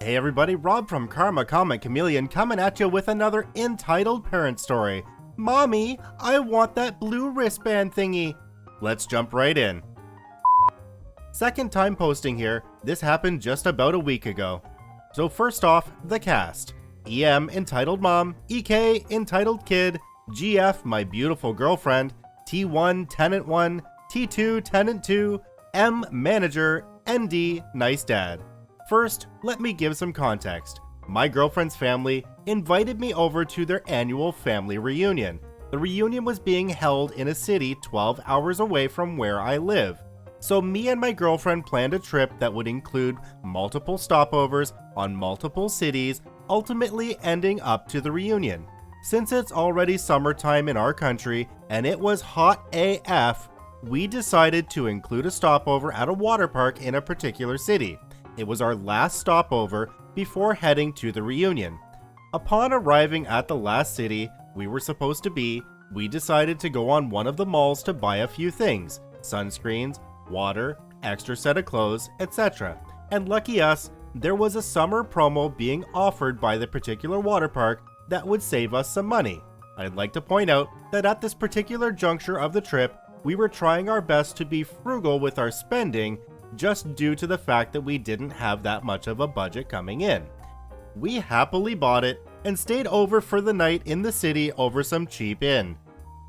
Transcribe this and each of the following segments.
Hey everybody, Rob from Karma Comic Chameleon coming at you with another entitled parent story. Mommy, I want that blue wristband thingy. Let's jump right in. Second time posting here, this happened just about a week ago. So first off, the cast. EM, entitled mom, EK, entitled kid, GF, my beautiful girlfriend, T1, tenant 1, T2, tenant 2, M, manager, ND, nice dad. First, let me give some context. My girlfriend's family invited me over to their annual family reunion. The reunion was being held in a city 12 hours away from where I live. So me and my girlfriend planned a trip that would include multiple stopovers on multiple cities, ultimately ending up to the reunion. Since it's already summertime in our country and it was hot AF, we decided to include a stopover at a water park in a particular city. It was our last stopover before heading to the reunion. Upon arriving at the last city we were supposed to be, we decided to go on one of the malls to buy a few things: sunscreens, water, extra set of clothes, etc. And lucky us, there was a summer promo being offered by the particular water park that would save us some money. I'd like to point out that at this particular juncture of the trip, we were trying our best to be frugal with our spending, just due to the fact that we didn't have that much of a budget coming in. We happily bought it and stayed over for the night in the city over some cheap inn.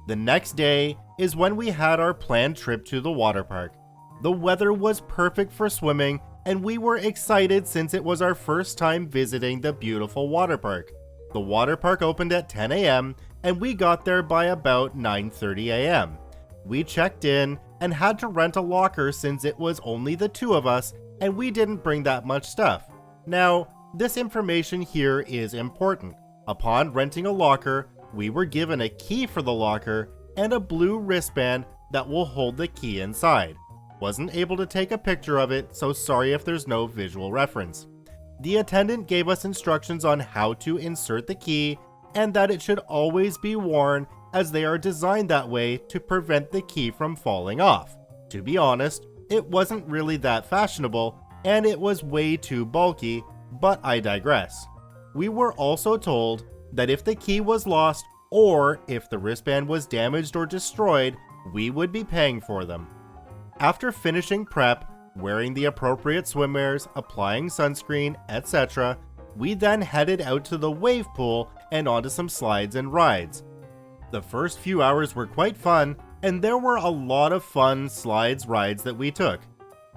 The next day is when we had our planned trip to the water park. The weather was perfect for swimming and we were excited since it was our first time visiting the beautiful water park. The water park opened at 10 a.m. and we got there by about 9:30 a.m. We checked in and had to rent a locker since it was only the two of us and we didn't bring that much stuff. Now, this information here is important. Upon renting a locker, we were given a key for the locker and a blue wristband that will hold the key inside. Wasn't able to take a picture of it, so sorry if there's no visual reference. The attendant gave us instructions on how to insert the key and that it should always be worn, as they are designed that way to prevent the key from falling off. To be honest, it wasn't really that fashionable and it was way too bulky, but I digress. We were also told that if the key was lost or if the wristband was damaged or destroyed, we would be paying for them. After finishing prep, wearing the appropriate swimwears, applying sunscreen, etc., we then headed out to the wave pool and onto some slides and rides. The first few hours were quite fun, and there were a lot of fun slides rides that we took.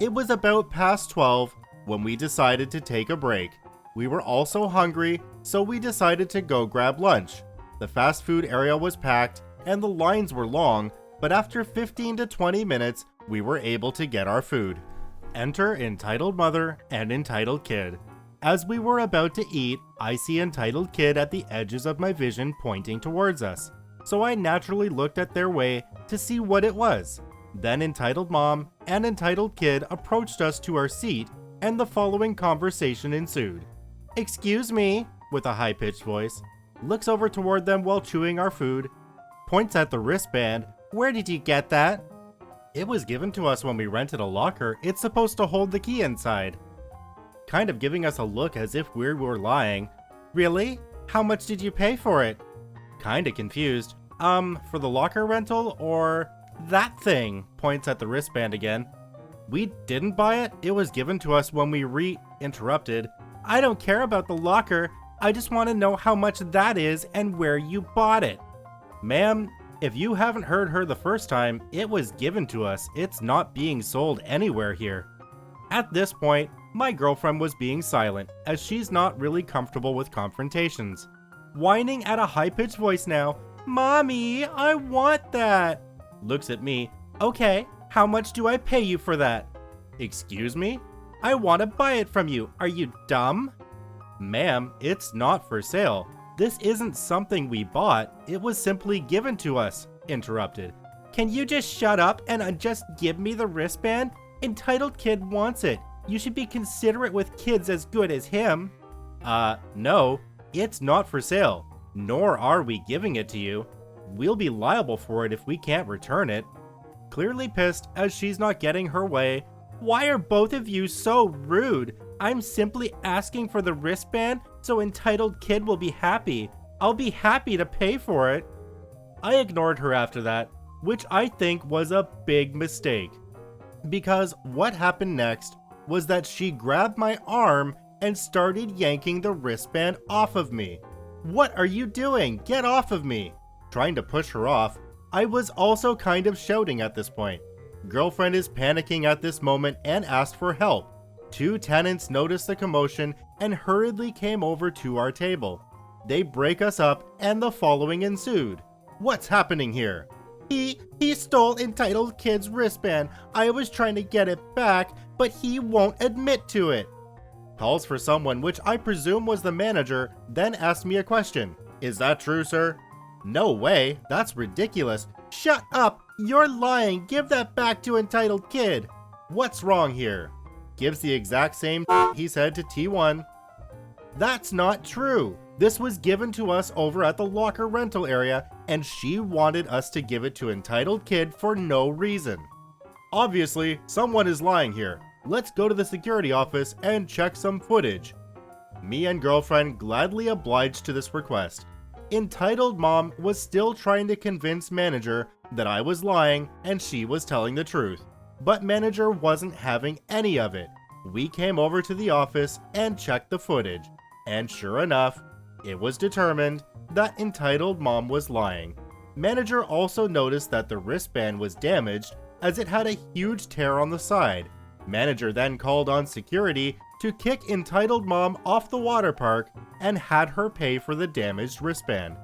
It was about past 12 when we decided to take a break. We were also hungry, so we decided to go grab lunch. The fast food area was packed and the lines were long, but after 15 to 20 minutes, we were able to get our food. Enter entitled mother and entitled kid. As we were about to eat, I see entitled kid at the edges of my vision pointing towards us. So I naturally looked at their way to see what it was. Then entitled mom and entitled kid approached us to our seat and the following conversation ensued. "Excuse me," with a high-pitched voice, looks over toward them while chewing our food, points at the wristband. "Where did you get that?" "It was given to us when we rented a locker. It's supposed to hold the key inside." Kind of giving us a look as if we were lying. "Really? How much did you pay for it?" Kinda confused. For the locker rental or that thing?" Points at the wristband again. "We didn't buy it. It was given to us when we interrupted. "I don't care about the locker. I just want to know how much that is and where you bought it." "Ma'am, if you haven't heard her the first time, it was given to us. It's not being sold anywhere here." At this point, my girlfriend was being silent, as she's not really comfortable with confrontations. Whining at a high-pitched voice now, "Mommy, I want that." Looks at me, "Okay, how much do I pay you for that?" "Excuse me? I want to buy it from you. Are you dumb?" "Ma'am, it's not for sale. This isn't something we bought. It was simply given to us," interrupted. "Can you just shut up and just give me the wristband? Entitled kid wants it. You should be considerate with kids as good as him." No. It's not for sale, nor are we giving it to you. We'll be liable for it if we can't return it." Clearly pissed as she's not getting her way. "Why are both of you so rude? I'm simply asking for the wristband so entitled kid will be happy. I'll be happy to pay for it. I ignored her after that, which I think was a big mistake. Because what happened next was that she grabbed my arm and started yanking the wristband off of me. What are you doing? Get off of me! Trying to push her off, I was also kind of shouting at this point. Girlfriend is panicking at this moment and asked for help. 2 tenants noticed the commotion and hurriedly came over to our table. They break us up and the following ensued. What's happening here? He stole entitled kid's wristband. I was trying to get it back, but he won't admit to it. Calls for someone, which I presume was the manager, then asked me a question. Is that true, sir? No way, that's ridiculous. Shut up, you're lying. Give that back to entitled kid. What's wrong here? Gives the exact same he said to T1. That's not true. This was given to us over at the locker rental area, and she wanted us to give it to entitled kid for no reason. Obviously, someone is lying here. Let's go to the security office and check some footage. Me and girlfriend gladly obliged to this request. Entitled mom was still trying to convince manager that I was lying and she was telling the truth, but manager wasn't having any of it. We came over to the office and checked the footage, and sure enough, it was determined that entitled mom was lying. Manager also noticed that the wristband was damaged as it had a huge tear on the side. Manager then called on security to kick entitled mom off the water park and had her pay for the damaged wristband.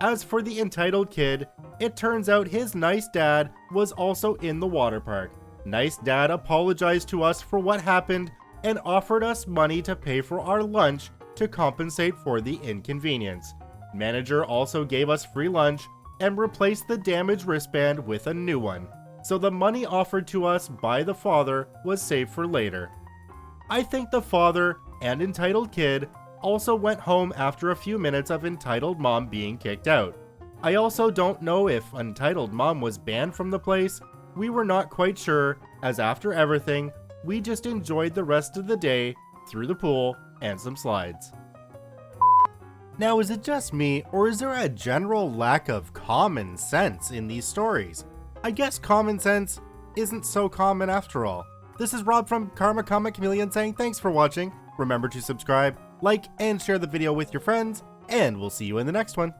As for the entitled kid, it turns out his nice dad was also in the water park. Nice dad apologized to us for what happened and offered us money to pay for our lunch to compensate for the inconvenience. Manager also gave us free lunch and replaced the damaged wristband with a new one, so the money offered to us by the father was saved for later. I think the father and entitled kid also went home after a few minutes of entitled mom being kicked out. I also don't know if entitled mom was banned from the place. We were not quite sure, as after everything, we just enjoyed the rest of the day through the pool and some slides. Now, is it just me, or is there a general lack of common sense in these stories? I guess common sense isn't so common after all. This is Rob from Karma Comic Chameleon saying thanks for watching. Remember to subscribe, like, and share the video with your friends, and we'll see you in the next one.